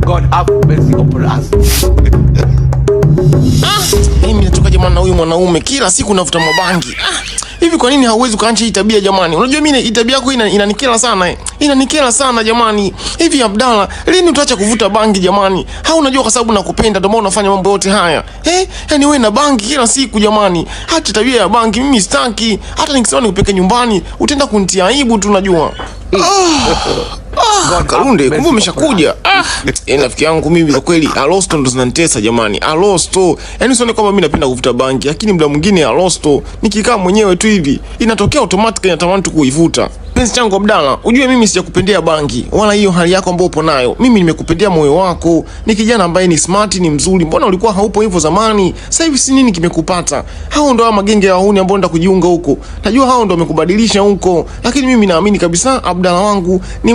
God have mercy upon us. Mimi natoka jamani na huyu mwanaume kila siku navuta mabangi. Hivi kwa nini hauwezi kuacha hii tabia jamani? Unajua mimi hii tabia yako inanikera sana. Inanikera sana jamani. Hivi Abdalla, lini utaacha kuvuta bangi jamani? Au unajua kwa sababu nakupenda ndio maana unafanya mambo yote haya? Yaani wewe na bangi kila siku jamani. Acha tabia ya bangi, mimi sitaki. Hata nikisema nikupeke nyumbani, utaenda kunitia aibu tu unajua. Kalunde, kumbe umeshakuja. Rafiki yangu mimi kwa kweli Alosto ndo zinanitesa jamani. Alosto. Yaani usione kwamba mimi napenda kuvuta bangi, lakini muda mwingine Alosto nikikaa mwenyewe tu hivi inatokea automatic inatamani tu kuivuta. Penzi changu Abdalla, ujue mimi sijakupendea bangi wala hiyo hali yako ambayo upo nayo. Mimi nimekupendea moyo wako. Ni kijana ambaye ni smart, ni mzuri. Mbona ulikuwa haupo hivyo zamani? Sasa hivi si nini kimekupata? Hao ndo magenge ya wahuni ambao nenda kujiunga huko. Najua hao ndo wamekubadilisha huko. Lakini mimi naamini kabisa Abdalla wangu ni